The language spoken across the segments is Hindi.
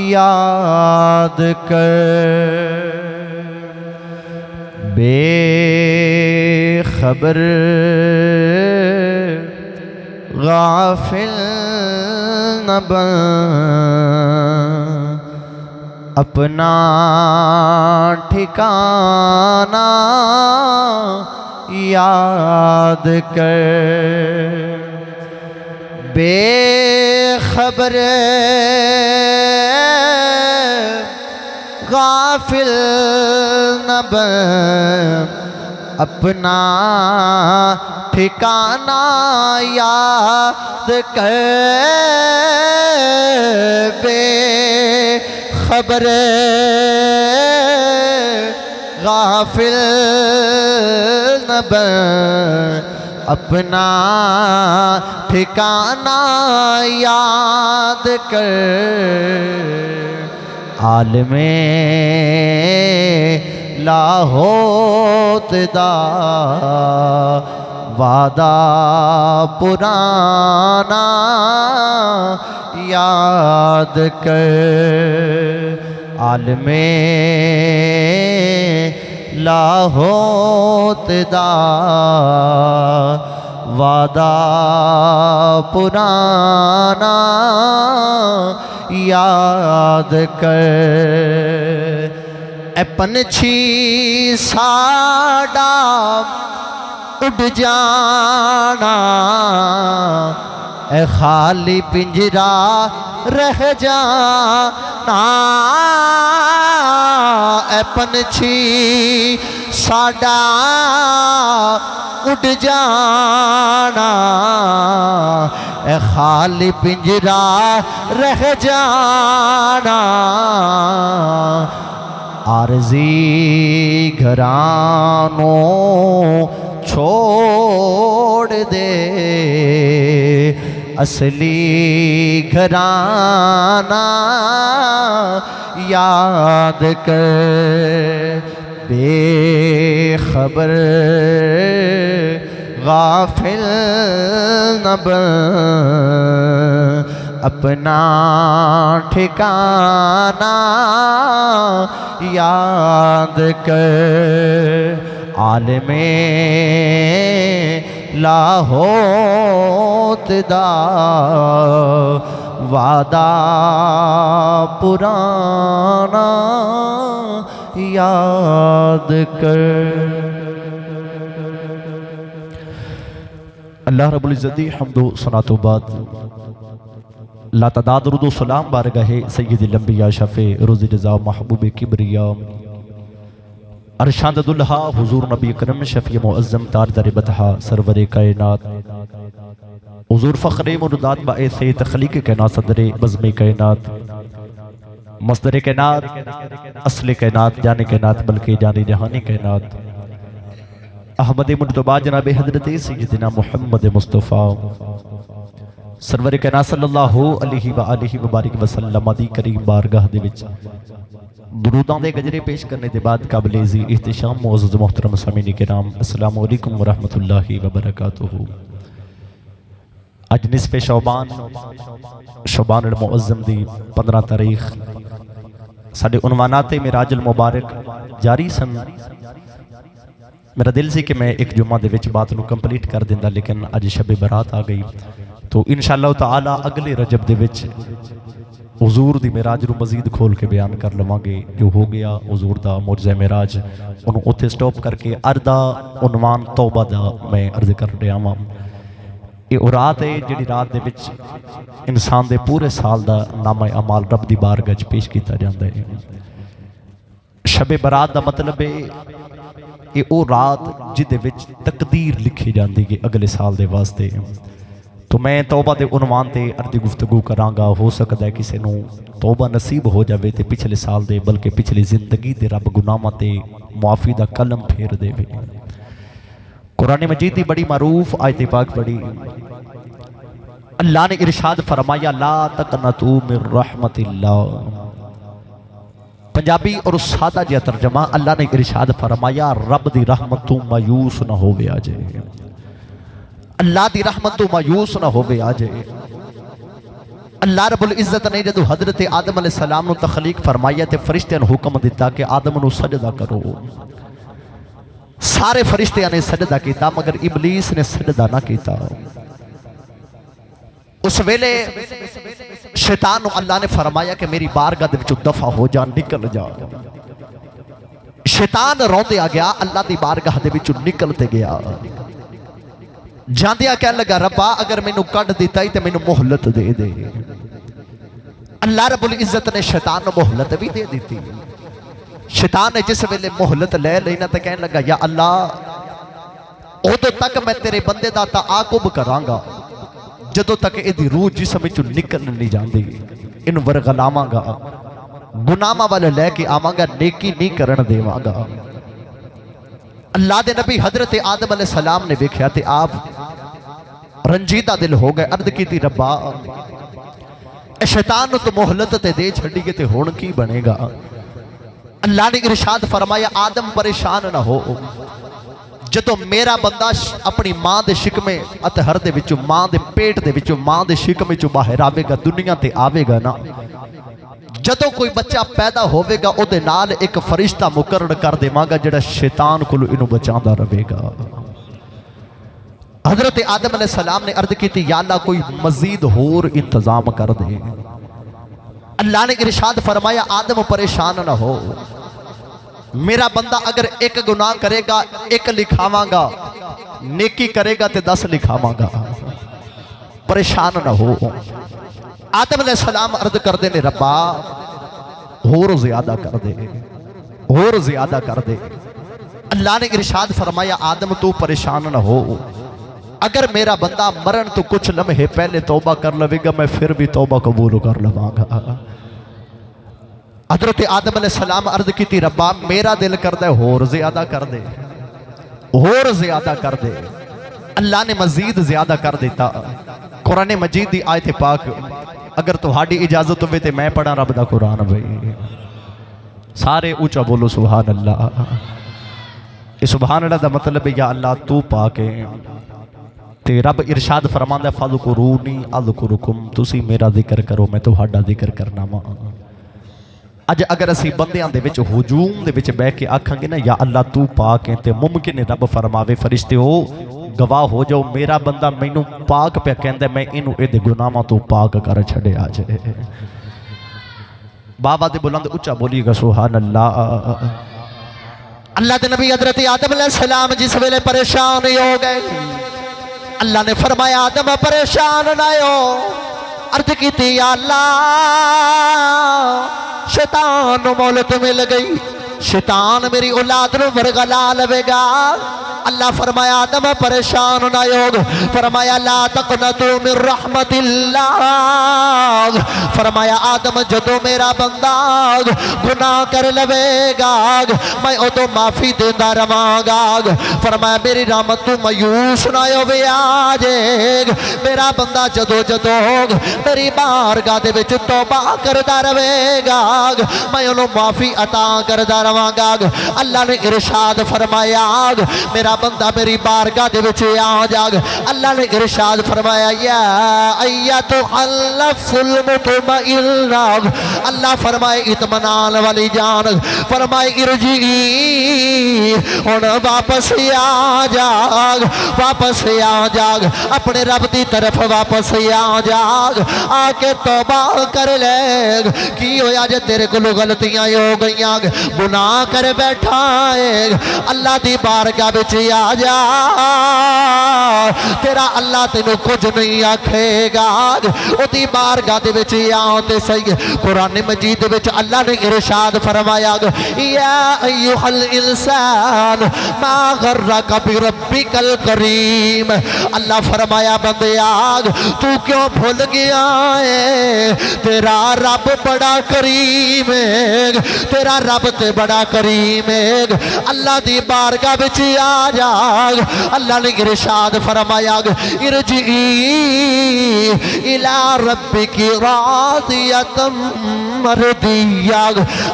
याद कर बेखबर गाफिल न बन, अपना ठिकाना याद कर। बेखबर गाफिल न बन, अपना ठिकाना याद कर। बेखबर गाफिल न बन, अपना ठिकाना याद कर। आलमे लाहोत दा वादा पुराना याद कर। आलमे लाहोत दा वादा पुराना याद कर। ए पंछी साडा उड़ जाना, ए खाली पिंजरा रह जाना। ए पंछी साडा उड़ जाना, ए खाली पिंजरा रह जाना। आरज़ी घरानों छोड़ दे, असली घराना याद कर। बेखबर गाफिल न बन, अपना ठिकाना याद कर। आलमे लाहोत दा वादा पुराना याद कर। अल्लाह रब्बुल इज़्ज़ती हम्दो सनातो बाद लातादाद रुदो सलाम बारगाहे सय्यदुल अंबिया शफ़े रोज़ रज़ा महबूब किबरिया अरशाद दुल्हा हुजूर नबी करम शफ़ी मुअज़्ज़म तारदार बतहा सरवर कायनात हुजूर फ़ख्रे मुर्दात बाएसे तख़लीक़ कायनात सदरे बज़्म कायनात मस्दर कायनात असल कायनात जाने कायनात बल्कि जाने जहानी कायनात अहमद मुर्तबा जनाब हज़रत सय्यदना मुहम्मद मुस्तफ़ा सरवर कायनात सल्लल्लाहु अलैहि व आलिहि व बारिक वसल्लम दी करीम बारगाह दे विच दुरूदां दे गजरे पेश करने के बाद काबिल-ए-ज़ी इह्तिशाम मुअज़्ज़ज़ मोहतरम सामीन किराम अस्सलामु अलैकुम व रहमतुल्लाहि व बरकातुहू। अज निस्फ़े शौबान शौबानुल मुअज़्ज़म दी 15 तारीख साडे उनवानाते मिराजुल मुबारक जारी सन। मेरा दिल सी कि मैं एक जुम्मा दे विच बात नूं कंप्लीट कर दिंदा, लेकिन अज शबे बरात आ गई तो इंशाअल्लाह ताला अगले रजब दे विच हुजूर दी मिराज नूं मजीद खोल के बयान कर लवांगे। जो हो गया हुजूर दा मुअज़्ज़ा मिराज उन्होंने उत्थे स्टॉप करके अर्दा उनवान तौबा दा मैं अर्ज कर रहा वां। ये वो रात है जिहड़ी रात दे विच इंसान दे पूरे साल दा नामा अमाल रब दी बारगाह च पेश किया जाता है। शबे बरात दा मतलब है ये वो रात जिहदे विच तकदीर लिखी जाती है अगले साल दे वास्ते। तो मैं तौबा के उनवान से अर्दी गुफ्तगू कराँगा। हो सकता है किसी को तौबा नसीब हो जाए तो पिछले साल दे बल्कि पिछली जिंदगी दे रब गुनाहों ते मुआफ़ी का कलम फेर देवे। कुरान मजीद की बड़ी मारूफ आयत पाक पढ़ी। अल्लाह ने इरशाद फरमाया ला तकनतू मिन रहमतिल्लाह। पंजाबी और सादा जिहा तर्जमा अल्लाह ने इरशाद फरमाया रब दी रहमत तू मायूस ना होवे आजे। अल्लाह दी रहमत तो मायूस ना होवे आ जाए। अल्लाह रब्बुल इज्जत ने जदों हजरत आदम अलैहिस्सलाम नूं तखलीक फरमाया ते फरिश्तियां नूं हुक्म दिता कि आदम नूं सजदा करो। सारे फरिश्तियां ने सजदा किया मगर इबलीस ने सजदा ना किया। उस वेले शैतान नूं अल्लाह ने फरमाया कि मेरी बारगाह दे विचों दफा हो जा, निकल जा। शैतान रोंदे गया, अल्लाह दी बारगाह दे विचों निकलते गया। जांदिया कह लगा रब्बा अगर मैनू कढ़ दिता ही तो मैनू मोहलत दे दे। अल्लाह रब्बुल इज्जत ने शैतान नूं मोहलत भी दे दी। शैतान ने जिस वेले मोहलत ले लेना तो कहने लगा या अल्लाह उदों तक मैं तेरे बंदे दा ताकुब करांगा जदों तक इहदी रूह जिस्म विचों निकल नहीं जाती। इनू वरगलावांगा, गुनाहां वाल लैके आवांगा, नेकी नहीं करन देवांगा। अल्लाह दे नबी हजरत आदम अलैहिस्सलाम ने वेख्या ते आप रंजीदा दिल हो गए। अर्द की रब्बा शैतान नूं तो मोहलत ते दे छड्डीए ते हुण की बनेगा। अल्लाह ने इरशाद फरमाया आदम परेशान ना हो, जदों मेरा बंदा अपनी मां दे शिकमे अतहर दे विचों, मां दे पेट दे विचों, मां दे शिकमे चों बाहर आवेगा, दुनिया ते आवेगा ना, जदों कोई बच्चा पैदा होवेगा उहदे नाल एक फरिश्ता मुकर्रर कर देवांगा जिहड़ा शैतान कोलों इहनूं बचांदा रहेगा। हजरत आदम अलैहिस्सलाम ने अर्ज की या अल्लाह कोई मजीद होर इंतजाम कर दे। अल्लाह ने इरशाद फरमाया आदम परेशान ना हो, मेरा बंदा अगर एक गुनाह करेगा एक लिखावांगा, नेकी करेगा तो 10 लिखावांगा, परेशान ना हो। आदम अलैहिस्सलाम अर्ज करते ने रब्बा होर ज्यादा कर दे, होर ज्यादा कर दे। अल्लाह ने इरशाद फरमाया आदम तू परेशान ना हो, अगर मेरा बंदा मरण तो कुछ लम्हे पहले तौबा कर लवेगा मैं फिर भी तौबा कबूल कर लवांगा। हजरत आदम अलैहिस्सलाम अर्ज की रब्बा मेरा दिल करदा है होर ज्यादा कर दे, होर ज्यादा कर दे। अल्लाह ने मजीद ज्यादा कर दिता। कुरान मजीद की आयत पाक अगर तुहाडी इजाजत होवे तो मैं पढ़ा रब दा कुरान। भाई सारे ऊंचा बोलो सुभान अल्लाह। सुभान अल्लाह दा मतलब या अल्लाह तू पाके ते रब इरशाद फरमांदा फज़कुरूनी अज़कुरुकुम, तुसी मेरा जिक्र करो मैं तुहाडा जिक्र करना वा। अज अगर असी बंदियां दे विच हुजूम दे विच बैठ के आखांगे ना या अल्लाह तू पाक है ते मुमकिन है रब फरमावे फरिश्ते हो गवाह हो जाओ मेरा बंदा मैनू पाक पे कहंदा मैं इनू इहदे गुनाहां तो पाक कर छड़िया जे। बाबा दे बुलंद उच्चा बोलिएगा सुभान अल्लाह। अल्लाह दे नबी हजरत आदम अलैहिस्सलाम जिस वेले परेशान हो गए, अल्लाह ने फरमाया आदम परेशान ना हो। अर्ज की अल्लाह शैतान मोहलत मिल गई, शैतान मेरी औलाद नूं वरगला लवेगा। अल्लाह फरमाया आदम परेशान ना हो। फरमाया ला तक़नतू मिन रहमतिल्लाह। फरमाया आदम जदों मेरा बंदा गुनाह कर लवेगा मैं उदों माफी देंदा रवांगा। फरमाया मेरी रहमत तू मायूस ना होवे आजे। मेरा बंदा जदों जदों मेरी बारगाह दे विच तौबा करदा रहेगा मैं उन्होंने माफी अता करदा रवांगा। अल्लाह ने इरशाद फरमाया मेरा बंदा मेरी बारगाह दे विच आ जाग। अल्लाह ने इरशाद फरमाया या अय्यतुहल नफ्सुल मुतमइन्ना। अल्लाह फरमाए इत्मीनान वाली जान, फरमाए इरजी हुण वापस आ जाग, वापस आ जाग अपने रब की तरफ वापस आ जाग। आके तौबा कर ले। की होया जे तेरे कोलों गलतियां हो गई, गुनाह कर बैठा है, अल्लाह की बारगाह विच आ जा। तेरा अल्लाह तेनू कुछ नहीं आखेगा, उदी बारगाह दे विच आ ते सही। कुरान मजीद विच अल्लाह ने इरशाद फरमाया या अय्युहल इंसान मा गर्रका बिरब्बिकल करीम। अल्लाह फरमाया बंदिया तू क्यों भूल गया है तेरा रब बड़ा करीम है, तेरा रब ते बड़ा करीम है। अल्लाह दी बारगाह विच आ जा। अल्लाह ने इरशाद फरमाया इरजी इला रब्बिकी रादियतम मरदिया।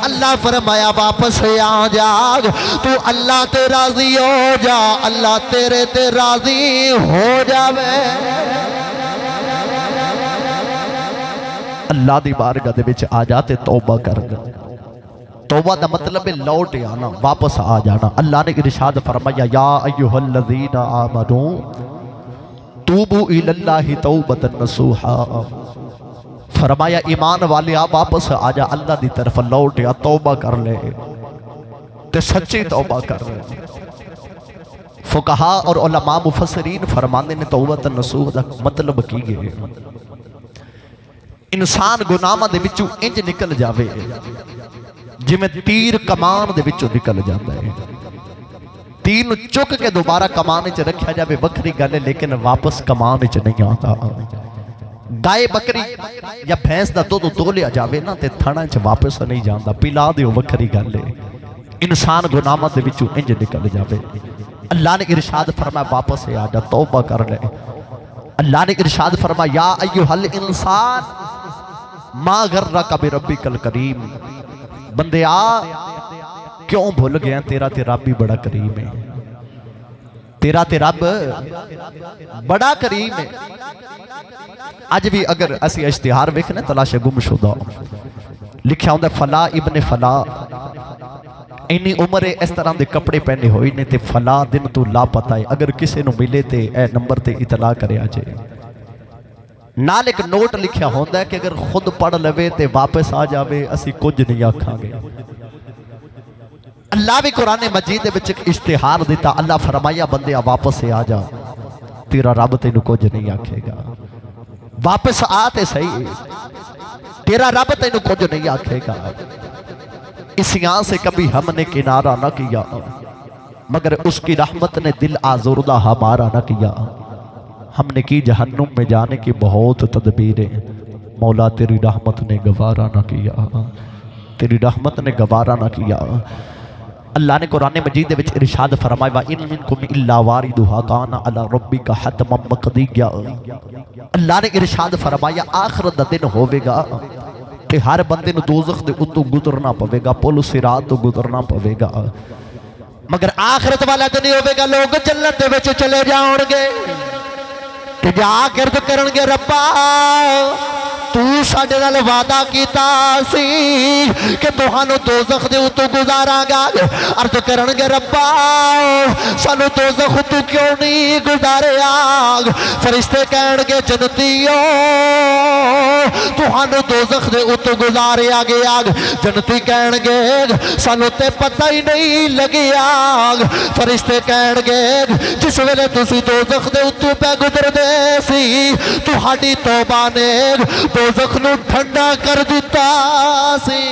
अल्लाह फरमाया वापस आ जा, तू अल्लाह ते राजी हो जा, अल्लाह तेरे ते राजी हो जावे। अल्लाह दी बारगाह दे विच आ जा ते तौबा कर। तौबा दा मतलब है लौट आना, वापस आ जाना। अल्लाह ने इरशाद फरमाया या अय्युहल्लज़ीना आमनू तूबू इलल्लाहि तौबतन नसूहा। फरमाया ईमान वाले आ वापस आ जा, अल्लाह दी तरफ लौट आ, तौबा कर ले ते सच्ची तौबा कर ले। फुकहा और उलमा मुफस्सिरीन फरमाते ने तौबतन नसूह दा मतलब की है, इंसान गुनाहां दे विचों इंज निकल जावे जिवें तीर कमान दे विचों निकल जाता है। तीर नूं चुक के दोबारा कमान च रखा जाए वखरी गल है, लेकिन वापस कमान च नहीं आता। गाय बकरी या भैंस का दुध तो लिया जाए ना तो थणा च वापस नहीं जाता, पिला दो वखरी गल है। इंसान गुनाहां दे विचों इंज निकल जाए। अल्लाह ने इरशाद फरमाया वापस आ जा, तौबा कर ले। अल्लाह ने इरशाद फरमाया या अय्युहल इंसान मा गर्रका बिरब्बिकल करीम। बंदे आ क्यों भूल गया तेरा ते रब भी बड़ा करीम है, तेरा ते रब बड़ा करीम है। अज भी अगर असी इश्तिहार वेखने तलाशे गुमशुदा लिखा होंगे फला इब्ने फला, इन्नी उम्र है इस तरह के कपड़े पहने हुए ने ते फला दिन तू लापता है। अगर किसी को मिले तो यह नंबर से इतला करे जे। नाल एक नोट लिखा होंदा है कि अगर खुद पढ़ लवे तो वापस आ जाए, असी कुछ नहीं आखांगे। अल्लाह भी कुरान मजीद दे विच इश्तिहार दिता, अल्लाह फरमाया बंदिया वापस आ जा, तेरा रब तेनू कुछ नहीं आखेगा। वापस आ ते सही, तेरा रब तेनू कुछ नहीं आखेगा। इस यहाँ से कभी हमने किनारा न किया, मगर उसकी रहमत ने दिल आज़ुर्दा हमारा न किया। हमने की जहन्नुम में जाने की बहुत तदबीरें, मौला तेरी रहमत ने गवारा न किया, तेरी रहमत ने गवारा न किया। अल्लाह ने कुरान मजीद विच इरशाद फरमाया इन मिनकुम इल्ला वारिदुहा काना अला रब्बिका हतमम मक़दिया। अल्लाह ने इरशाद फरमाया आखिरत दा दिन होवेगा कि हर बंदे नूं दोज़ख दे उत्तों गुजरना पवेगा, पुल सिरात तो गुजरना पवेगा। मगर आखिरत वाला दिन होवेगा लोग जन्नत दे विच चले जाओगे ते जा गिरद करनगे रब्बा तू साडे नाल वादा कीता सी कि तुहानू दोज़ख दे उत्तों गुजारांगा। अर्ज करनगे रब्बा सानू दोज़ख तू क्यों नहीं गुजारिया। फरिश्ते कहणगे जन्नतियों तुहानू दोज़ख दे उत्तों गुजारिया गया। जन्नती कहणगे सानू ते पता ही नहीं लगिया। फरिश्ते कहणगे जिस वेले तुसी दोज़ख दे उत्तों पे गुजरदे सी तुहाडी तौबा ने दोज़ख नूं ठंडा कर दिता सी।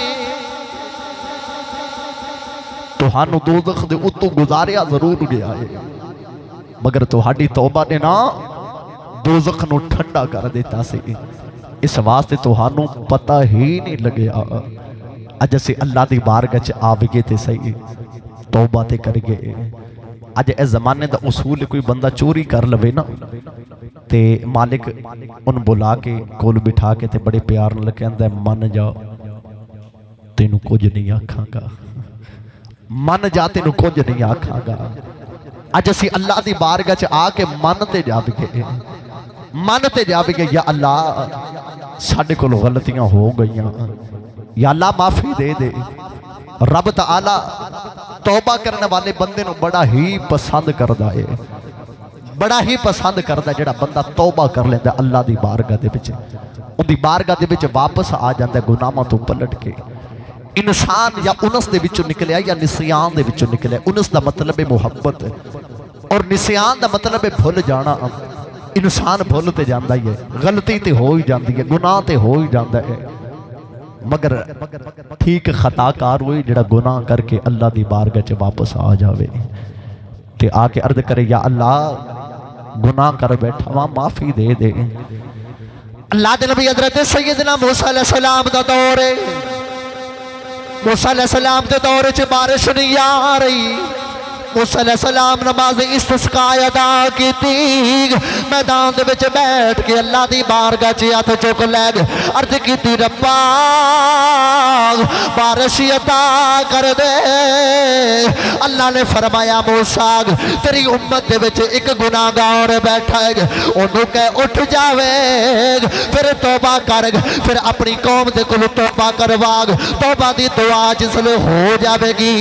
तुहानू दोज़ख दे उत्तों गुजारिया जरूर गया है, मगर तुहाडी तौबा ने ना दोज़ख नूं ठंडा कर दिता सी। इस वास्ते तुहानू पता ही नहीं लग्या। अज असीं अल्लाह दी बारगाह च आविए ते सही, तौबा ते करिए। अज इस जमाने का उसूल कोई बंदा चोरी कर लवे ना ते मालिक उन बुला के कोल बिठा के ते बड़े प्यार नाल कहंदा मन जा तेनू कुछ नहीं आखांगा, मन जा तेनू कुछ नहीं आखांगा। अज असीं अल्लाह दी बारगाह च आके मन ते जाविए, मन ते जाविए या अल्लाह साडे कोल गलतियां हो गईयां, या अल्लाह माफी दे दे। रब तआला तौबा करने वाले बंदे नूं बड़ा ही पसंद करदा है, बड़ा ही पसंद करदा जिहड़ा बंदा तौबा कर लैंदा अल्लाह दी बारगाह दे विच, उहदी बारगाह दे विच वापस आ जांदा गुनाहां तो पलट के। इंसान या उनस दे विचों निकलिया या निसियान दे विचों निकलिया। उनस दा मतलब है मुहब्बत और निसियान दा मतलब है भुल जाना। इंसान भुल ते जांदा ही है, गलती ते हो ही जाती है, गुनाह ते हो ही जाता है, मगर ठीक खताकार वही जिहड़ा गुनाह करके अल्लाह दी बारगाह च वापस आ जावे ते आके अर्ज करे या अल्लाह गुनाह कर बैठा वा माफी दे दे। अल्लाह दे नबी हज़रत सैयदना मूसा अलैहिस्सलाम दा दौर है। मूसा अलैहिस्सलाम दे दौर च बारिश नहीं आ रही, मूसा अलैहिस्सलाम नमाज इस्तिस्का अदा की मैदान दे विच बैठ के अल्लाह दी बारगाह च हथ चुक लै गए अर्ज की रब्बा बारिश अता कर दे। अल्लाह ने फरमाया मूसा तेरी उम्मत दे विच एक गुनाहगार बैठा है ओनू कह उठ जावे फिर तौबा कर फिर अपनी कौम दे कोल तौबा करवाग तौबा दी दुआ जिसले हो जाएगी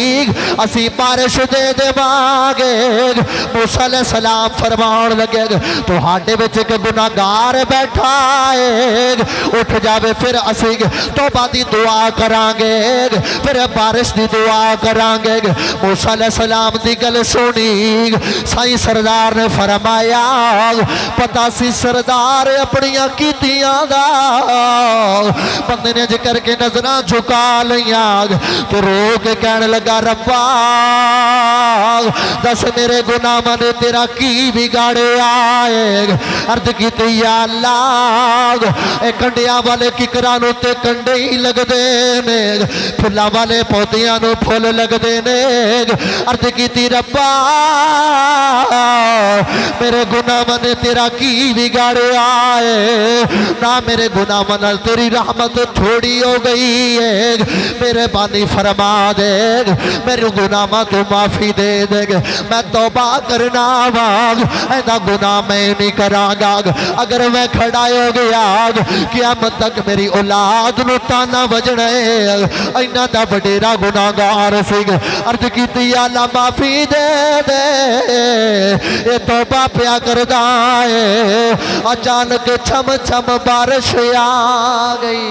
असी बारिश दे देवांगे। मूसा अलैहिस्सलाम फरमान लगे तुहाडे विच एक गुनाहगार बैठा है उठ जावे फिर असी तौबा दी दुआ करांगे फिर बारिश दी दुआ करांगे। मूसा अलैहिस्सलाम दी गल सुनी साईं सरदार ने फरमाया पता सी सरदार अपनियां कीतियां दा बंदे ने जिक्र के नजरां झुका लिया तो रो के कहने लगा रब्बा दस मेरे गुनाहां ने तेरा की बिगाड़िया है। अर्ज की या अल्लाह ए कंडियां वाले किकरां नूं ते कंडे ही लगदे ने फुल्लां वाले पौधियां नूं फुल लगदे ने। अर्ज की रब्बा मेरे गुनाहां ने तेरा की बिगाड़िया है ना मेरे गुनाहां नाल तेरी रहमत थोड़ी हो गई है मेरे बानी फरमा दे मेरे गुनाहां तू माफी दे दे मैं तौबा करना वाग ऐसा गुनाह मैं नहीं करांगा अगर मैं खड़ा हो गया क़यामत तक मेरी औलाद नूं ताना वजना है इन्ना दा वडेरा गुनाहगार सी। अर्ज की अल्लाह माफी दे दे ये तौबा पिया करदा है अचानक छम छम बारिश आ गई।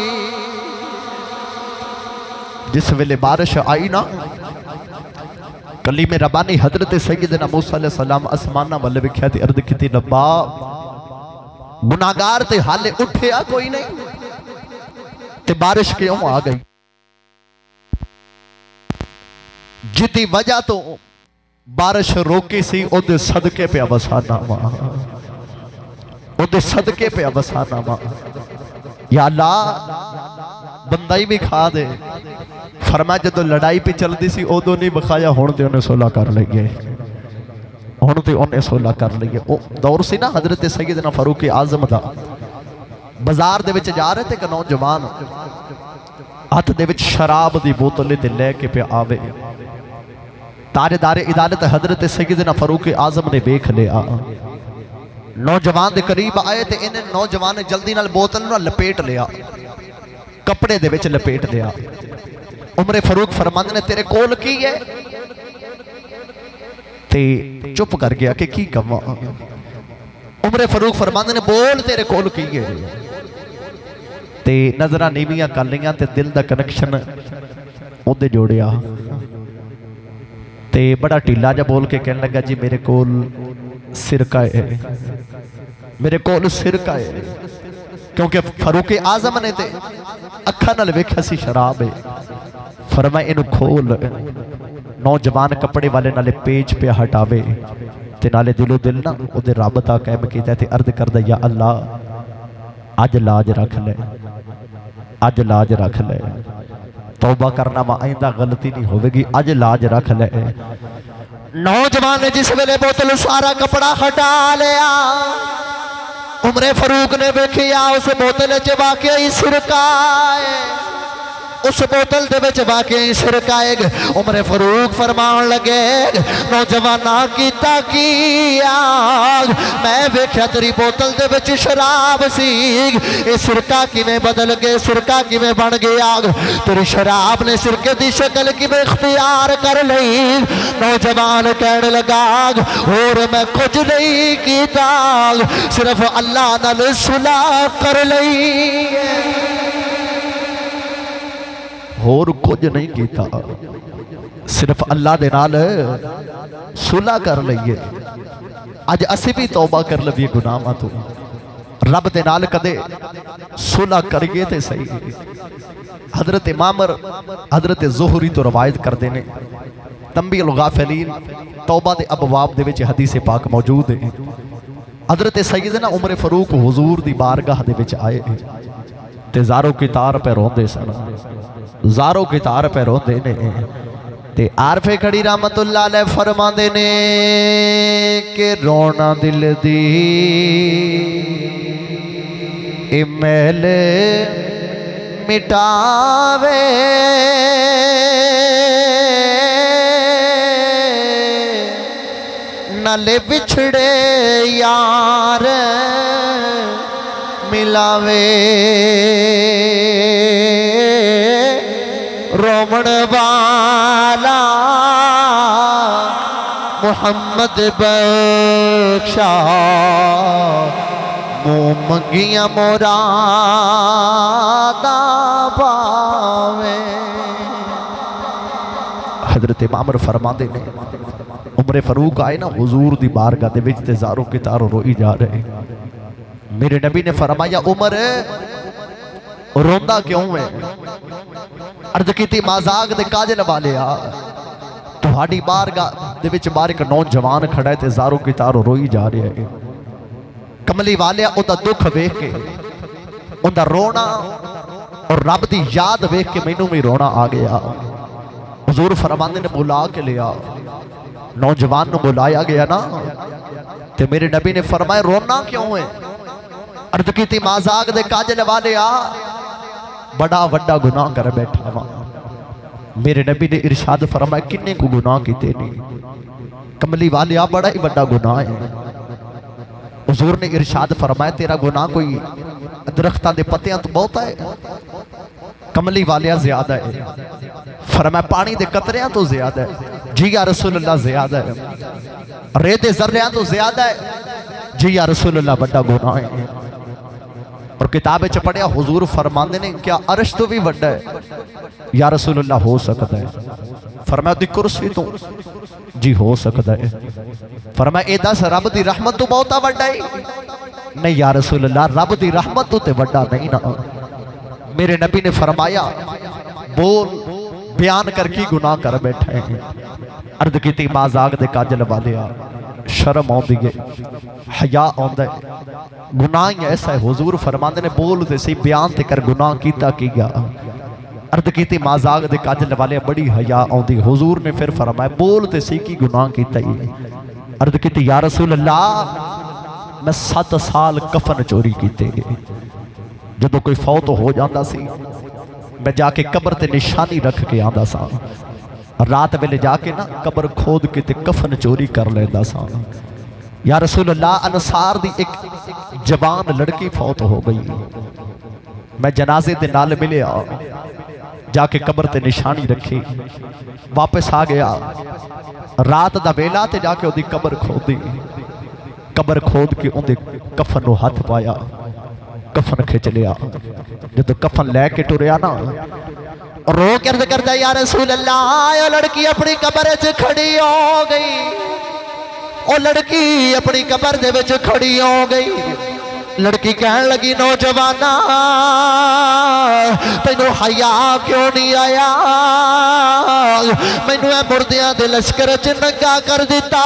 जिस वेले बारिश आई ना कली में रबानी हजरत सैयदना मूसा अलैहिस्सलाम आसमाना वाले वेख्या ते अर्ज की रब्बा गुनाहगार ते हाले उठिया कोई नहीं ते बारिश क्यों आ गई जिदी वजह तो बारिश रोकी सी ओदे सदके पे वसाना वा ओदे सदके पे वसाना वा या अल्लाह बंदा ही भी खा दे फरमा जो लड़ाई पे चलती सी उदों नहीं बखाया हुण ते उन्हें सोला कर लईए हुण ते उन्हें सोला कर लईए। वो दौर सी ना हजरत सैयदना फारूक आजम दा बाजार दे विच जा रहे थे एक नौजवान हथ दे विच शराब दी बोतल ते लेके पे आवे तारेदारे इदालत हजरत सैयदना फारूक आजम ने वेख लिया नौजवान दे करीब आए ते इन्हें नौजवान ने जल्दी नाल बोतल नूं लपेट लिया कपड़े दे विच लपेट लिया। उमरे फारूक फरमांदे ने तेरे कोल की है ते चुप कर गया कि की कवां। उमरे फारूक फरमांदे ने बोल तेरे कोल की है ते नजरां नीवियां कर लियां ते दिल दा कनैक्शन ओदे जोड़िया ते बड़ा ढीला जा बोल के कहने लगा जी मेरे कोल सिरका है मेरे कोल सिरका है क्योंकि फारूक आजम ने ते अखां नाल वेख्या सी शराब है। फरमाया इनू खोल नौजवान कपड़े वाले नाले पेज पे हटावे ते नाले दिलो दिल ना उहदे रब दा कायम कीता ते अर्ज करदा या अल्लाह अज लाज रख ले अज लाज रख ले तौबा करना वा आइंदा गलती नहीं होगी अज लाज रख ले। नौजवान ने जिस वेले बोतल सारा कपड़ा हटा लिया उमरे फारूक ने वेखिया उस बोतल च वाकई सिरका है उस बोतल दे विच वाकई सिरका है। उमरे फारूक फरमान लगे नौजवाना कीता की मैं वेख्या तेरी बोतल दे विच शराब सी ये सिरका किवें बदल गए सिरका किवें बन गया तेरी शराब ने सिरके दी शक्ल किवें इख्तियार कर लई। नौजवान कहने लगा और मैं कुछ नहीं कीता सिर्फ अल्लाह नाल सुलह कर लई होर कुछ नहीं कीता सिर्फ अल्लाह दे नाल सुलह कर लईए। अज असी भी तौबा कर लवीए गुनाहां तो रब दे नाल कदे सुलह करिए ते सही। हजरत मामर हजरत ज़ुहरी तो रवायत करते हैं तंबीहुल गाफिलीन तौबा दे अबवाब दे विच हदीस पाक मौजूद है। हजरत सैयदना उमर फारूक हुजूर दी बारगाह दे विच आए ते ज़ारो की तार पे रोंदे सन ज़ारो की तार पे रोंदे ने ते आरफे खड़ी रहमतुल्लाह अलैह फरमांदे ने कि रोना दिल दी ए मैल मिटावे नाले बिछड़े यार मिलावे रोमन वाला मुहम्मद बख्शा मुँह मंगिया मुरादा पावे। हजरत इमाम फरमाते ने उमरे फरूक आए ना हुजूर दी बारगाह दे विच ते ज़ारो के तारो रोई जा रहे। मेरे नबी ने फरमाया उमर रोंदा क्यों है? अर्ज की मजाक दे काजल वाले आ तुहाडी बारगाह दे विच बाहर एक नौजवान खड़ा है ते ज़ारो के तारो रोई जा रहा है। कमली वाले उदा दुख वेख के उदा रोना और रब दी याद वेख के मैनू भी रोना आ गया। हुजूर फरमांदे ने बुला के लिया नौजवान को बुलाया गया ना ते मेरे नबी ने फरमाया रोना क्यों है? अर्ज की मजाक दे काजल वाले आ बड़ा वड्डा गुनाह कर बैठा वा। मेरे नबी ने इरशाद फरमाया किन्ने को गुनाह कीते नहीं? कमली वाले आ बड़ा ही वड्डा गुनाह है। हुजूर ने इरशाद फरमाया तेरा गुनाह कोई दरख्तां दे पत्तियां तो बहुत है? कमली वाले ज्यादा है। फरमाया पानी दे कतरियां तो ज्यादा है। जी या रसूलुल्लाह ज्यादा है। रेत ज़र्रियां तो ज्यादा है। जी या रसूलुल्लाह बड़ा गुनाह है। और किताब च पढ़िया हुजूर फरमांदे ने क्या अर्श तो भी बड़ा है? या रसूलुल्लाह हो सकता है। फरमाया दी कुर्सी तो जी हो सकता है। फरमाया ए दस रब दी रहमत तो बहुत बड़ा है? नहीं या रसूलुल्लाह रब दी रहमत तो ते बड़ा नहीं ना। मेरे नबी ने फरमाया बोल बयान करके गुनाह कर बैठा है। अर्द की मजाक दे काजल वाले शर्म आती है हया आंदा है गुनाह ही ऐसा है। हुजूर फरमाते ने बोल ते सही बयान ते कर गुनाह कीता की गया। अर्द की मजाक दे काजल वाले बड़ी हया आती। हुजूर ने फिर फरमाया बोल ते सही की गुनाह कीता ही। अर्द की या रसूल अल्लाह मैं 7 साल कफन चोरी कीते। जदों कोई फौत हो जाता सी मैं जाके कबर ते निशानी रख के आंदा सा। रात वेले जाके ना कबर खोद के ते कफन चोरी कर लेंदा सा। या रसूल अल्लाह अंसार दी एक जवान लड़की फौत हो गई। मैं जनाजे दे नाल मिलिया जाके कबर ते निशानी रखी वापस आ गया। रात दा वेला ते जाके ओदी कबर खोदी। कबर खोद के उहदे कफन नूं हथ पाया कफन खिंच लिया। जब कफन लैके टुरिया ना रो के अर्ज करता या रसूल अल्लाह लड़की अपनी कबर च खड़ी हो गई। ओ लड़की अपनी कबर दे विच खड़ी हो गई। लड़की कहन लगी नौजवाना तैनू हया क्यों नहीं आया? मैनू मुर्दियां दे लश्कर च नंगा कर दिता।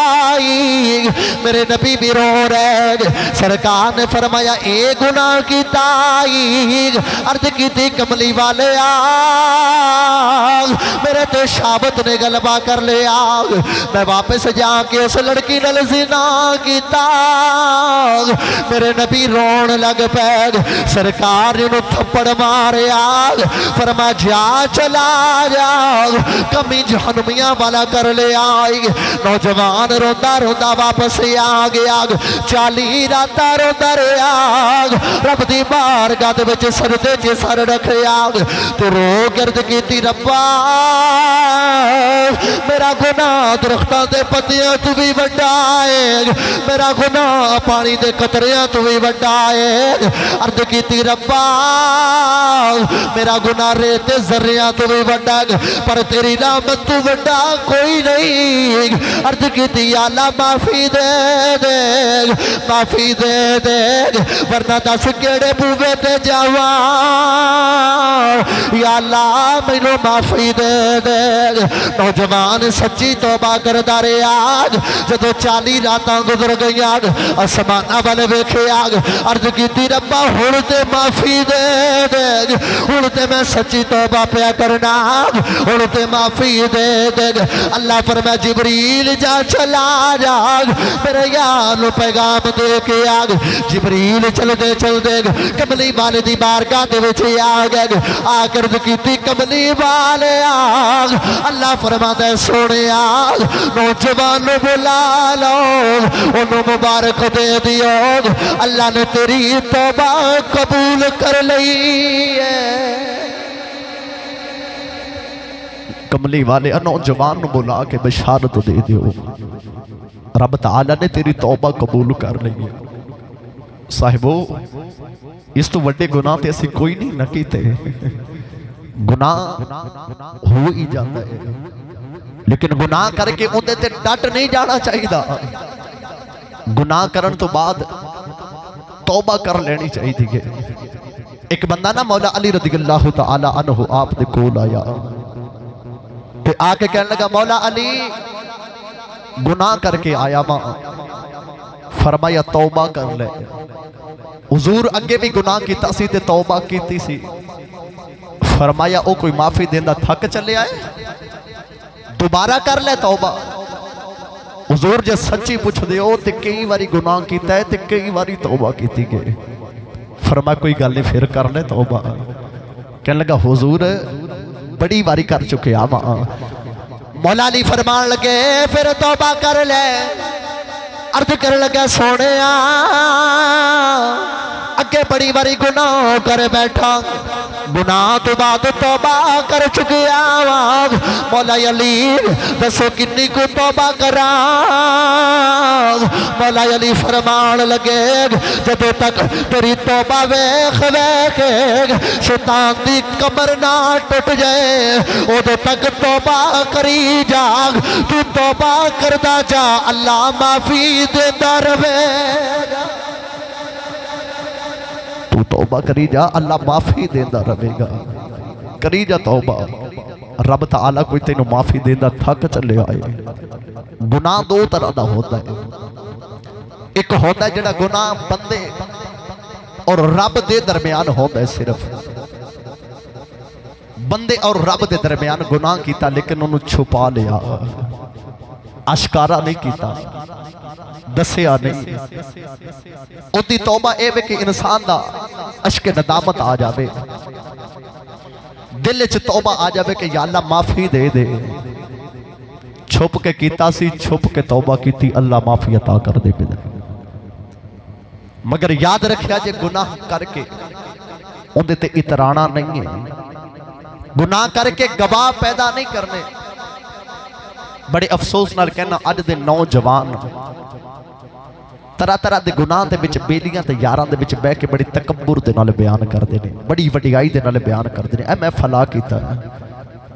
मेरे नबी भी रो रहे। सरकार ने फरमाया ए गुनाह कीता। अर्ज की कमली वाले मेरे ते शाबत ने गलबा कर लिया। मैं वापस जाके उस लड़की नाल ज़िना कीता। मेरे नबी रोन लग पे। सरकार ने थप्पड़ मारिया। फरमा जा चला जा कमी जहन्नमियां वाला कर ले आई। नौजवान रोंदा रोंदा वापस आ गया। 40 रात रोंदा रहा। रब दी बारगाह दे विच सरदे च सर रखिया तो रो गर्द की रब्बा मेरा गुनाह दरख्तां दे पत्तियां तू भी वड्डा है। मेरा गुनाह पानी दे कतरियां तू भी वड्डा है। अर्ज की रब्बा मेरा गुनाह रेत ज़र्रियां तू भी वड्डा पर तेरी रहमत तू वड्डा कोई नहीं। अर्ज की आला माफी दे दे माफी दे दे वरना दस केड़े बूवे ते जावा। या अल्लाह मैनू माफी दे दे। नौजवान सच्ची तौबा करदा रहा। जदों 40 रातां गुजर गई आसमाना वाले वेखिया अर्ज की रब्बा हुण ते माफी दे दे, हुण ते मैं सच्ची तौबा पिया करना, हुण ते माफी दे दे। अल्लाह फरमाया जिबरील जा चला जा मेरे यार नू पैगाम दे के आ। जिबरील चलदे चलदे कमली वाले दी बारगाह दे विच आ गए। आकर कीती कमली वाले अल्लाह फरमाता सोने नौजवान नू बुला लो, उन्होंने मुबारक दे दियो अल्लाह ने तेरी तौबा कबूल कर ली है। कमली वाले नौजवान नू बुला के बशारत दे दियो रब तआला ने तेरी तौबा कबूल कर ली है। साहिबो इस तो वड्डे गुनाह ते असीं कोई नहीं न कीते। गुनाह हो ही जाता है लेकिन गुनाह करके उहदे ते डट नहीं जाना चाहिए। गुनाह करन तो बाद तौबा कर लेनी चाहिए। एक बंदा ना मौला अली रज़ियल्लाहु तआला अन्हु आप दे कोल आया ते आके कहने लगा मौला अली गुनाह करके आया मां। फरमाया तौबा कर ले। हुजूर अगे भी गुनाह कीता सी ते तौबा कीती सी। फरमाया ओ कोई माफी देंदा थक चले आए, दोबारा कर ले तौबा। हुजूर जे सच्ची पुछदे हो ते कई बारी गुनाह कीता है ते कई बारी तौबा कीती गई। फरमाया कोई गल नहीं फिर कर ले तौबा। कहने लगा हुजूर बड़ी बारी कर चुके आ मां। मौला अली फरमान लगे फिर तौबा कर ले। अर्ज कर लगा सोने अगे बड़ी बारी गुनाह कर बैठा, गुनाह तो बाद तौबा कर चुके मौला अली दसो किन्नी को तौबा करा। मौला अली फरमान लगे जदों तक तेरी तौबा वेख वेख शैतान दी कमर ना टुट जाए उदों तक तौबा करी जा। तू तौबा करदा जा अल्लाह माफी देता रहेगा। तू तौबा करी जा अल्लाह माफी देता रहेगा। करी जा तौबा रब तआला कोई तेनू माफी देता थक चले आए। गुनाह दो तरह का होता है। एक होता है जिहड़ा गुनाह बंदे और रब दे दरम्यान होता है। सिर्फ बंदे और रब दे दरम्यान गुनाह किया लेकिन उन्होंने छुपा लिया, आशकारा नहीं किया, दसिया नहीं। उदी तौबा यह वे कि इंसान का अशके नदामत आ जाए, दिल च तौबा आ जाए कि या अल्लाह माफी दे दे। छुप के कीता सी, छुप के तौबा की अल्लाह माफी अता कर दे। मगर याद रखिया जे गुनाह करके उहदे ते इतराना नहीं है, गुनाह करके गवाह पैदा नहीं करने। बड़े अफसोस नाल कहना अज दे नौजवान तरह तरह के गुनाह दे विच बेलियां ते यारां दे विच बह के बड़ी तकब्बुर दे नाल बयान करते हैं, बड़ी वडियाई दे नाल बयान करते हैं। मैं फला कीता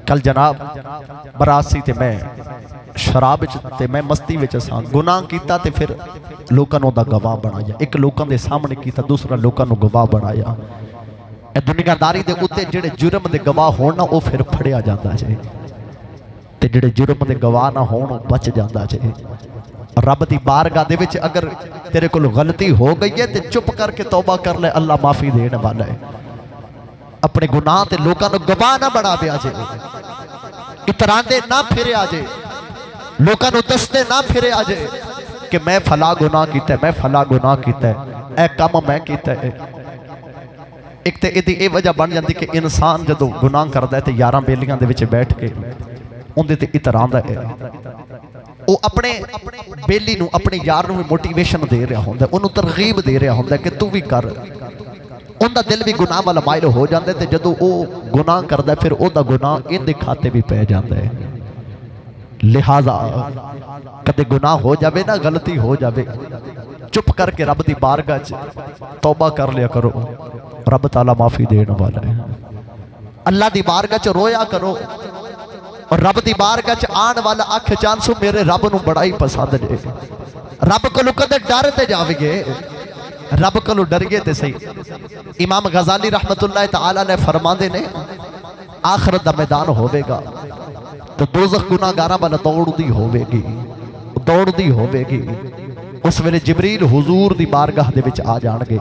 कल जनाब बरासी ते मैं शराब ते मैं मस्ती विच सा, गुनाह कीता ते फिर लोकां नूं दा गवाह बनाया। एक लोकां दे सामने कीता, दूसरा लोकां नूं गवाह बनाया। ए दुनियादारी दे उत्ते जिहड़े जुर्म दे गवाह होण ना, वो फिर फड़िया जांदा जे, ते जिहड़े जुर्म दे गवाह ना होण बच जांदा जे। रब दी बारगाह दे विच अगर तेरे कोल गलती हो गई है तो चुप करके तौबा कर ले, अल्लाह माफी देने वाला है। अपने गुनाह ते लोकां नूं गवाह ना बना दिया जे, इतरांदे ना फिरिया जे, लोकां नूं दसदे ना फिरिया जे कि मैं फला गुनाह कीता, मैं फला गुनाह कीता, ऐ काम मैं कीता है। एक तो इहदी ये वजह बन जाती कि इंसान जदों गुनाह करता है तो यारां बेलियां दे विच बैठ के उहदे ते इतरांदा है। वो अपने बेली नूं अपने यार नूं भी मोटिवेशन दे रहा होंदा, उन्होंने तरगीब दे रहा होंदा कि तू भी कर। उनका दिल भी गुनाह वाला माइल हो जाता है। जदों वो गुनाह करता फिर उहदा गुनाह इहदे खाते भी पै जाता है। लिहाजा कदे गुनाह हो जाए ना, गलती हो जाए, चुप करके रब दी बारगाह च तौबा कर लिया करो, रब ताला माफी देने वाला है। अल्लाह दी बारगाह च रोया करो और रब दी बारगाह च आने वाला आख चांसू मेरे रब नूं बड़ा ही पसंद है। रब कोलों कदे डर ते जाविए, रब कोलों डरिए ते सही। इमाम गजाली रहमतुल्लाह तआला ने फरमांदे ने आखिरत दा मैदान होवेगा तो दोज़ख गुनाहगारां वाल दौड़दी होवेगी। उस वेले जिबरील हुजूर दी बारगाह दे विच आ जाणगे,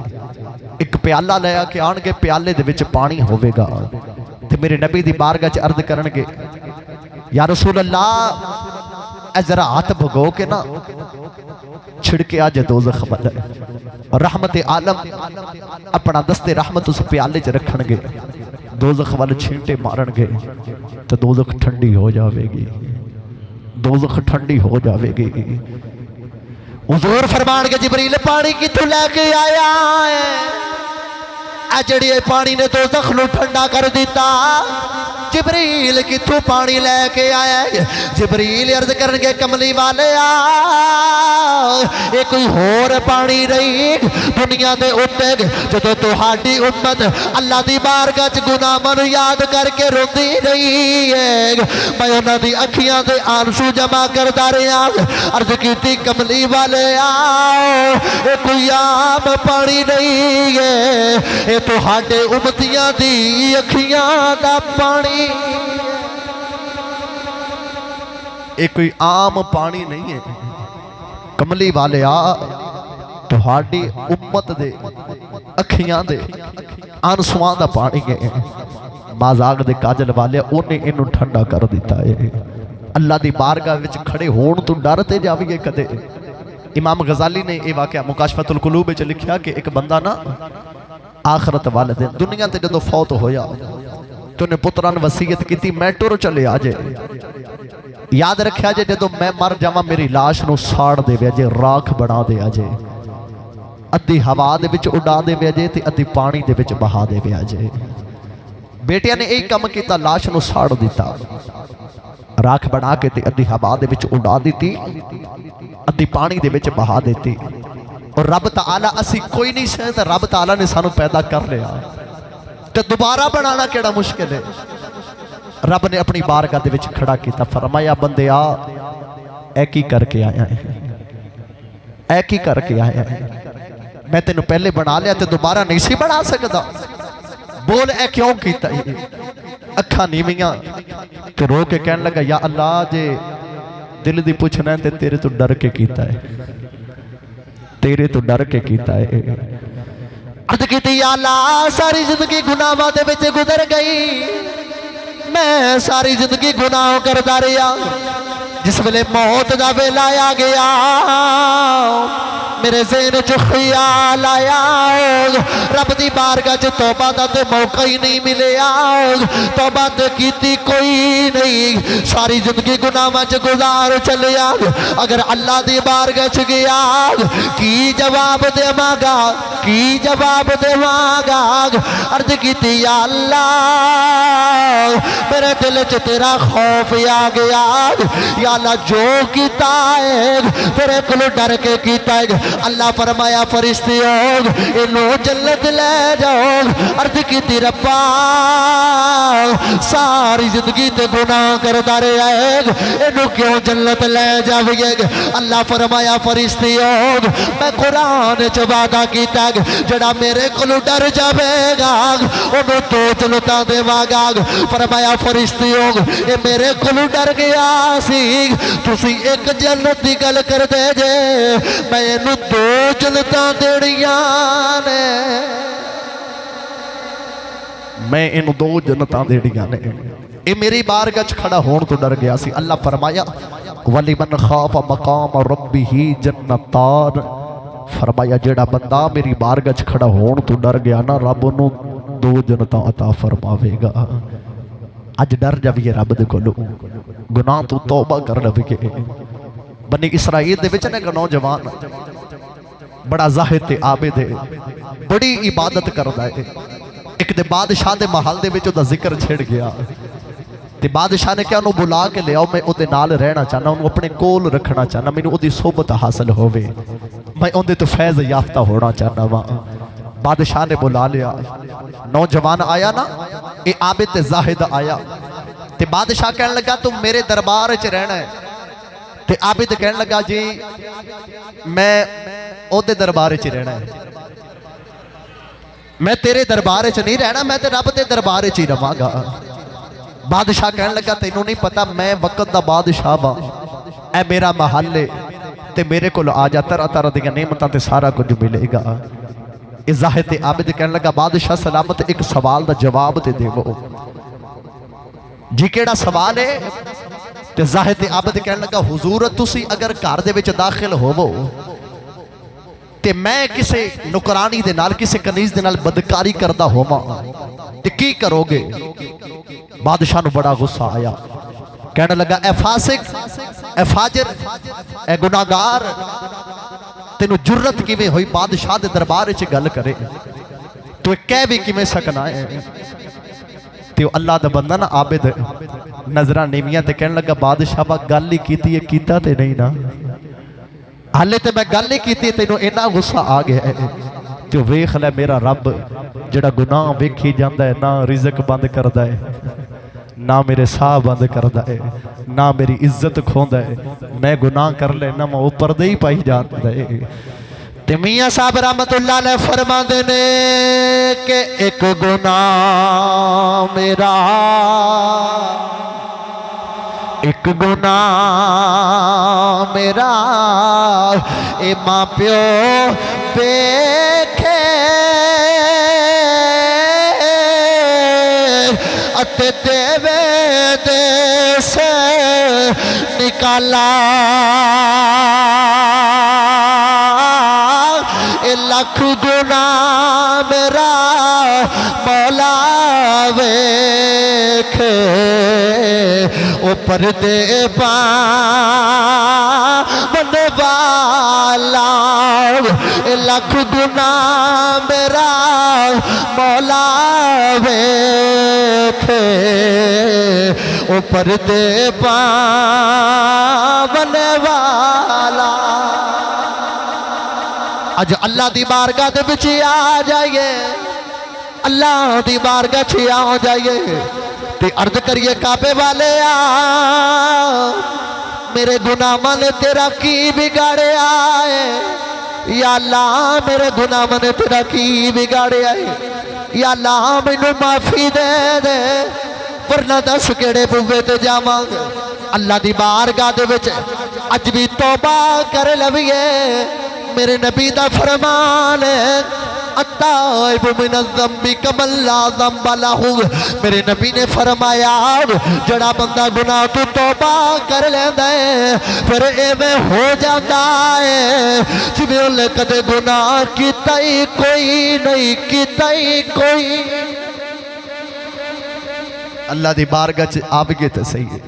एक प्याला ले आके आणगे, प्याले दे विच पानी होवेगा ते मेरे नबी दी बारगाह च अर्ज करनगे या रसूल अल्लाह ए जरा हाथ भगो के ना छिड़के आज दोज़ख वाल। रहमत आलम अपना दस्ते रहमत उस प्याले च रखणगे, दोज़ख वाल छींटे मारनगे तो दोज़ख ठंडी हो जाएगी, दोज़ख ठंडी हो जाएगी। हुजूर फरमानगे जिबरील पानी कित्थों लैके आया है? जड़ी पानी ने दोज़ख नूं ठंडा कर दिता। जिबरील कित्थों पानी लैके आया है? जिबरील अर्ज करनगे कमली वाले ये कोई होर पानी नहीं दुनिया दे उत्ते जदों तुहाडी उम्मत अल्लाह दी बारगाह च गुनाहां नूं याद करके रोंदी रही है, मैं उन्हां दी अखियां दे आंसू जमा करदा रहा। अर्ज कीती कमली वाले ये कोई आम पानी नहीं है, ये तुहाडे उम्मतियां दी अखियां दा पानी। ये कोई आम पानी नहीं है कमली वाले तुहाडी उम्मत दे अखियां दे आंसुआं दा पानी है। मजाक दे काजल वाले उन्हें इनू ठंडा कर दिता है। अल्लाह दी बारगाह विच खड़े होण तो डर ते जावीए कदे। इमाम गजाली ने यह वाकया मुकाशफतुल कुलूब विच लिखिया कि एक बंदा ना आखरत वाले दिन दुनिया ते जदों फौत होया तो उन्हें पुत्रां नूं वसीयत की मैं टुर चले आ जे, याद रखिया जे जदों मैं मर जावां मेरी लाश नूं साड़ देवे जे, राख बना दे जे, अद्धी हवा दे विच उड़ा देवे जे ते अद्धी पानी दे विच बहा देवे जे। बेटिया ने यही काम किया, लाश नूं साड़ दिता, राख बना के ते अद्धी हवा दे विच उड़ा दी, अद्धी पानी दे विच बहा दी। और रब ताला असी कोई नहीं से तो रब ताला ने सानू पैदा कर लिया तो दोबारा बनाना केड़ा मुश्किल है। रब ने अपनी बारगाह दे विच खड़ा किया, फरमाया बंदिया ऐ की करके आया है, ऐ की करके आया है? मैं तेनू पहले बना लिया तो दोबारा नहीं सी बना सकता, बोल ऐ क्यों कीता? अखा नीवियां तो रो के कहने लगा या अल्लाह जे दिल दी पुछना है ते तेरे तो डर के कीता है, तेरे तो डर के कीता है। अर्ज कीती या अल्लाह सारी जिंदगी गुनाहां दे विच गुजर गई, मैं सारी जिंदगी गुनाह करता रहा। जिस वेले मौत का वेला आ गया मेरे ज़हन च ख्याल आया रब दी बारगाह च तौबा दा ते मौका ही नहीं मिलिया, तौबा ते कीती कोई नहीं, सारी जिंदगी गुनाहां च गुजार चलिया। अगर अल्लाह दी बारगाह च गया की जवाब देवांगा, की जवाब देवांगा? अर्ज कीती या अल्लाह मेरे दिल च तेरा खौफ आ गया, या अल्लाह जो कीता है तेरे कोलों डर के कीता है। अल्लाह फरमाया फरिश्तियों इनू जन्नत ले जाओ। अर्ज की रब्बा सारी जिंदगी ते गुनाह करता रहा है, इनू क्यों जन्नत ले जाइए? अल्लाह फरमाया फरिश्तियों मैं कुरान च वादा किया जड़ा मेरे कोलों डर जाएगा उन्होंने दो जन्नतां देवांगा। फरमाया फरिश्तियों ये मेरे कोलों डर गया सी, तुसी एक जन्नत की गल कर दे जे मैं इनू दो जन्नतां देणियां ने, मैं इनू दो जन्नतां देणियां ने। ये मेरी बारगाह च खड़ा होने तो डर गया सी। अल्लाह फरमाया वलिमन खाफ मकाम रब्बिही जन्नतान, फरमाया जेड़ा बंदा मेरी बारगाह च खड़ा होने तो डर गया ना रब नूं दो जन्नतां अता फरमावेगा। अज डर जाइए रब दे कोलों, गुनाह तो तौबा कर लवीए। बनी इसराइल दे विच एक नौजवान बड़ा जाहिद ते आबिद है, बड़ी इबादत करता है। एक दे बादशाह दे महल दे विच उहदा जिक्र छिड़ गया ते बादशाह ने कहा उन्होंने बुला के लियाओ, मैं उहदे नाल रहना चाहना, उन्होंने अपने कोल रखना चाहना, मैनू उहदी सोबत हासिल होवे, मैं उहदे तो फैज़ याफ्ता होना चाहना वा। बादशाह ने बुला लिया, नौजवान आया ना ये आबिद ते जाहिद आया ते बादशाह कहने लगा तुम मेरे दरबार च रहना है, ते आबिद कहने लगा जी मैं ओदे दरबार च रहना है, मैं तेरे दरबार च नहीं रहना, मैं तो रब के दरबार च ही रवांगा। बादशाह कहने लगा तेनू नहीं पता मैं वक्त दा बादशाह वा, ऐ मेरा महल है ते मेरे को आ जा, तरह तरह दी नेमतां ते सारा कुछ मिलेगा। ज़ाहिद आबिद कहने लगा बादशाह सलामत एक सवाल का जवाब ते देवो जी। केड़ा सवाल है? ते ज़ाहिद आबिद कहने लगा हुजूर तुसी अगर घर दे विच दाखिल होवो ते मैं किसी नुकरानी दे नाल किसी कनीज दे नाल बदकारी करदा होवां ते की करोगे? बादशाह नू बड़ा गुस्सा आया, कहने लगा ए फासिक, ए फाजिर, ए गुनाहगार, तेनू जुर्रत किवें हुई बादशाह दे दरबार विच गल करे? तू कह भी किवें सकना है? ते अल्लाह दा बंदा ना आबिद नजरां नीवियां ते कहने लगा बादशाह बा गल ही कीती है, कीता ते नहीं ना? हाले तो मैं गल ही की, तेनों इन्ना गुस्सा आ गया है। तो वेख लै मेरा रब जिहड़ा गुनाह वेखी जाता है, ना रिजक बंद करता है, ना मेरे साह बंद करता है, ना मेरी इज्जत खोंदा है। मैं गुनाह कर लेना मैं ऊपर दे ही पाई जाता है। ते मियां साहब रहमतुल्लाह अलैह फरमाते ने कि एक गुनाह मेरा, एक गुनाह मेरा ए मां प्यो वेखे अते देवे देश निकाला, ए लख गुनाह मेरा मौला वेखे ऊपर दे पावन वाला, लख गुनाह मेरा मौला वेखे ऊपर दे पावन वाला। अज अल्लाह दी बारगाह दे विच आ जाइए, अल्लाह दी बारगाह च आ जाइए ते अर्ज करिए काबे वाले आ मेरे गुनाहां ने तेरा की बिगाड़िया है? या अल्लाह मेरे गुनाहां ने तेरा की बिगाड़िया है? या अल्लाह मैनू माफी दे दे वरना दस केड़े बुवे ते जावांगे। अल्लाह दी बारगाह दे विच अज भी तौबा कर लवीए। मेरे नबी दा फरमान है मेरे नबी ने फरमाया जड़ा बंदा गुनाह तो तौबा कर लेंदा है फिर एवें हो जाता है जिवें उन्हें कदे गुनाह कीता ही कोई नहीं, कीता ही कोई। अल्लाह दी बारगाह च आप गए तो सही है।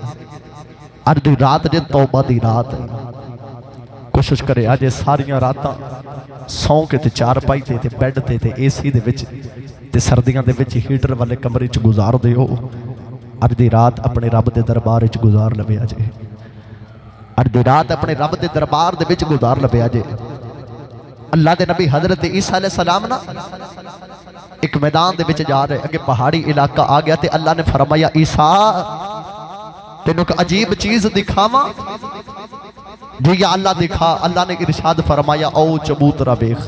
अज दी रात जे तौबा दी रात है। कोशिश करे अज सारिया रात सौ के चार पाई ते बैड ते एसी दे विच ते सर्दियां दे विच हीटर वाले कमरे च गुजार दिओ। अज दी रात अपने रब दे दरबार च गुजार लवे अजे। अज दी रात अपने रब दे दरबार दे विच गुजार लवे अजे। अल्लाह दे नबी हजरत ईसा अलैहि सलाम ना एक मैदान दे विच जा रहे, अगे पहाड़ी इलाका आ गया ते अल्लाह ने फरमाया ईसा तेनू एक अजीब चीज दिखावा जी या अल्लाह दिखा। अल्लाह ने इरशाद फरमाया ओ चबूतरा वेख।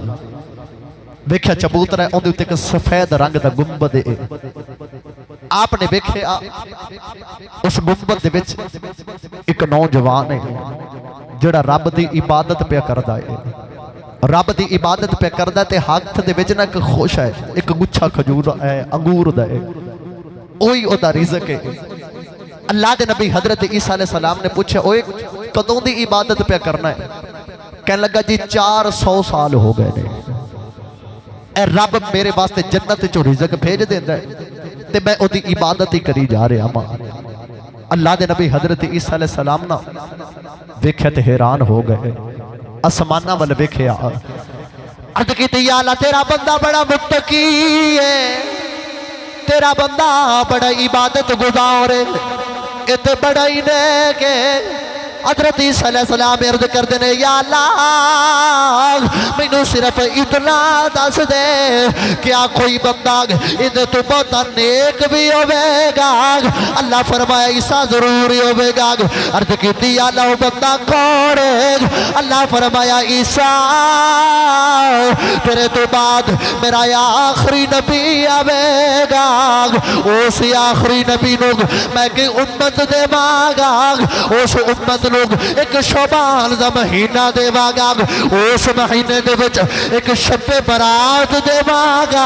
वेख्या चबूतरा उहदे उत्ते एक सफेद रंग दा गुंबद है। आपने वेख्या उस गुंबद दे विच एक नौजवान है जिहड़ा रब दी इबादत पे करदा है। रब दी इबादत पे करदा ते हाथ दे विच ना एक खुश है, एक गुच्छा खजूर है अंगूर दा है, ओही ओदा रिज़्क है। अल्लाह दे नबी हजरत ईसा अलैहि सलाम ने पूछा ओए कदों दी इबादत पे करना है? कहने लगा जी 400 साल हो गए ने। ए रब मेरे वास्ते जन्नत चो रिज़्क भेज देंदा है ते मैं ओदी इबादत ही करी जा रहा हां। अल्लाह दे नबी हजरत ईसा अलैहि सलाम ना वेख्या ते हैरान हो गए। आसमाना वाल वेख्या, अर्ज कीती या अल्लाह तेरा बंदा बड़ा मुत्तकी है, तेरा बंदा बड़ा इबादत गुजार है, इते बड़ा ही नेक है। हजरत ईसा अलैहिस्सलाम अर्ज करते हैं या अल्लाह मैनू सिर्फ इतना दस दे क्या कोई बंदा इहदे तो बहुता नेक भी होवेगा। अल्लाह फरमाया ईसा जरूर ही होवेगा। अर्ज की अल्लाह बंदा कौन है? अल्लाह फरमाया ईसा तेरे तो बाद मेरा आखिरी नबी आवेगा। उस आखिरी नबी नूं मैं कि उम्मत देवांगा। उस उम्मत नूं एक शोबान दा महीना देवांगा। उस महीने दे विच एक शब्बे बरात देवांगा।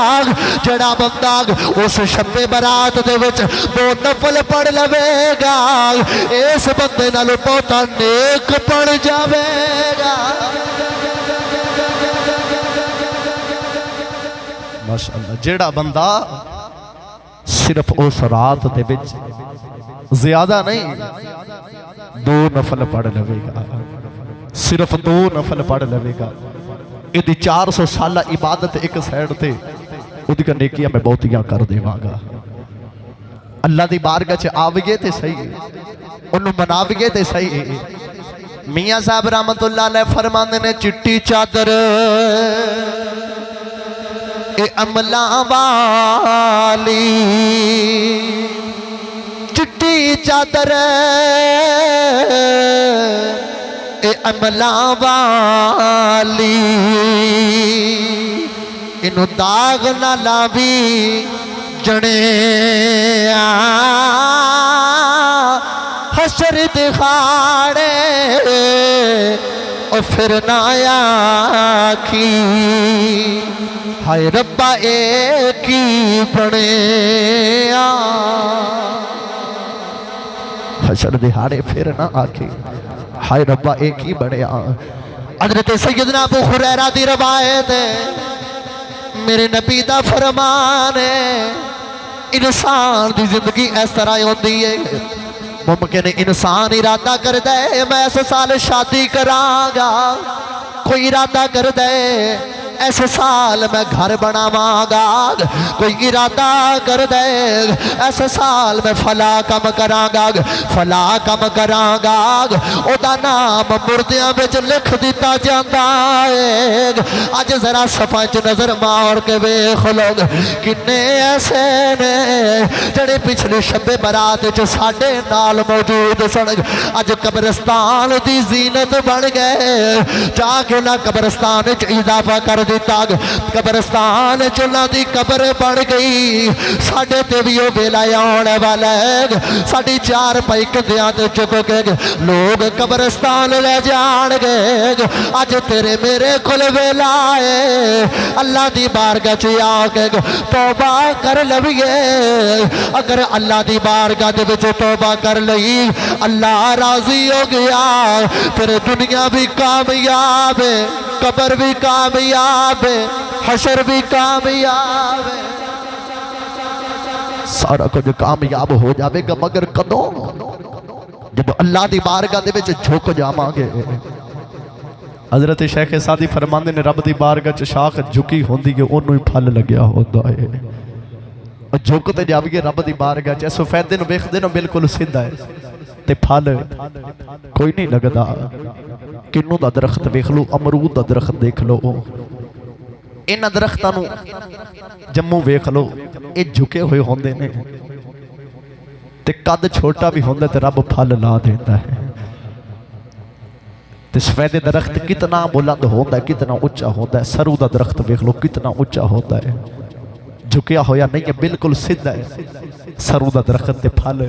जड़ा बंदा उस शब्बे बरात दे विच 2 नफल पढ़ लवेगा इस बंदे नाल बहुता नेक बन जावेगा। माशाअल्लाह जेड़ा बंदा सिर्फ उस रात दे विच ज्यादा नहीं 2 नफल पढ़ लवेगा, सिर्फ 2 नफल पढ़ लवेगा, इहदी 400 साल इबादत एक साइड ते उहदी नेकियां मैं बहुतियां कर देवांगा। अल्लाह दी बारगाह च आविए ते सही, उन्होंने मनाविए ते सही। मियाँ साहब रहमतुल्लाह अलैह फरमांदे ने चिट्टी चादर ए अमला वाली, चिट्टी चादर ए अमला वाली, इनू दाग ना लावी जने हशर दिखाड़े और फिर ना आखी हाय रब्बा एक ही बने। हशर दिहाड़े फिर ना आखी हाय रब्बा एक ही बने। हज़रत सैयदना अबू हुरैरा दी रवायत है, मेरे नबी दा फरमान है इंसान की जिंदगी इस तरह होती है। मुमकिन इंसान इरादा करता है मैं इस साल शादी करांगा, कोई इरादा करता है इस साल मैं घर बनावांगा, कोई इरादा कर दे इस साल मैं फला कम करांगा, फला कम करांगा, ओदा नाम मुर्दियां विच लिख दिता जाता है। अज जरा सफा च नजर मार के वेख लोग किन्ने ऐसे ने जड़े पिछली शब्बे बरात च साडे नाल मौजूद सन, अज कब्रिस्तान दी जीनत बन गए। जाके ना कब्रिस्तान च इजाफा कर दिता, कब्रिस्तान चुना दी कबर बन गई। साडे ते भी वो वेला आने वाला है, साडी 4 पाई कंधियां ते चुक के लोग कब्रिस्तान ले जाणगे। अज तेरे मेरे कोल वेला है अल्लाह दी बारगाह च आके तौबा कर लवीए। अगर अल्लाह दी बारगाह दे विच तौबा कर लई अल्लाह राजी हो गया, फिर दुनिया भी कामयाब है, कबर भी कामयाब है, हशर भी कामयाब है, सारा कुछ कामयाब हो जाएगा। मगर कदों जब अल्लाह दी बारगाह दे विच झुक जावांगे। हजरत शेख सादी फरमांदे ने रब दी बारगाह च शाख झुकी होंदी है ओनू ही फल लग्या होंदा है। झुक ते जावीए रब दी बारगाह च सफेदे नूं वेखदे ना बिल्कुल सीधा है ते फल कोई नहीं लगदा। किन्नू दा दरख्त वेख लो, अमरूद दा दरख्त देख लो, इन्हां दरख्तां नूं जम्मू वेख लो, ये झुके हुए होंदे ने ते कद छोटा भी होंदा ते रब फल ला देंदा है। ते सफेदे दरख्त कितना बुलंद होंदा है, कितना उच्चा होंदा है। सरू दा दरख्त वेख लो कितना उच्चा होता है, झुकिया होया नहीं है, बिल्कुल सीधा है। सरू दा दरख्त ते फल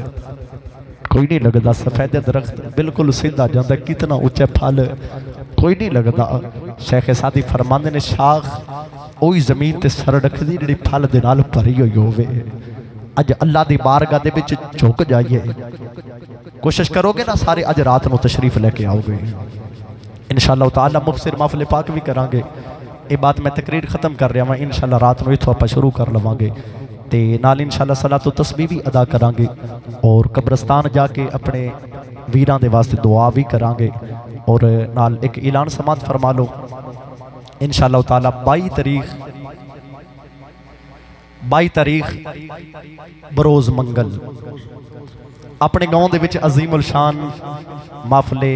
कोई नहीं लगता। सफेदे दरख्त बिल्कुल सीधा जाता, कितना उच्चा फल कोई नहीं लगता। शेख सादी फरमांदे ने शाख ओही जमीन ते सर रखदी जिहड़ी फल दे नाल भरी हुई होवे। अज अल्लाह दी बारगाह दे विच झुक जाइए, कोशिश करोगे ना सारे अज रात नूं तशरीफ लेके आओगे इंशाअल्लाह ताला। मुफसिर महफिल पाक भी करांगे। ये बात मैं तकरीर खत्म कर रहा हूँ, इंशाअल्लाह रात नूं इत्थों आपां शुरू कर लवांगे ते नाल इंशाअल्लाह सलातो तस्बीह भी अदा करांगे और कब्रस्तान जाके अपने वीरां दे वास्ते दुआ भी करांगे। और नाल एक ऐलान समात फरमा लो इंशाअल्लाह ताला 22 तारीख 22 तारीख बरोज़ मंगल अपने गाँव दे विच अजीमुल शान माफले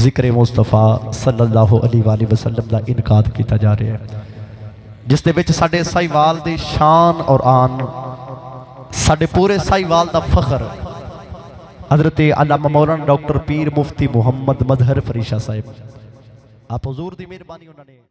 जिक्र मुस्तफा सल्लल्लाहु अलैहि वसल्लम का इनकाद किया जा रहा है, जिस दे विच साडे साहिवाल दी शान और आन, साडे पूरे साहिवाल दा फखर हजरत अल्लामा मौलाना डॉक्टर पीर मुफ्ती मुहम्मद मजहर फरीशा साहिब आप हुजूर दी मेहरबानी उन्होंने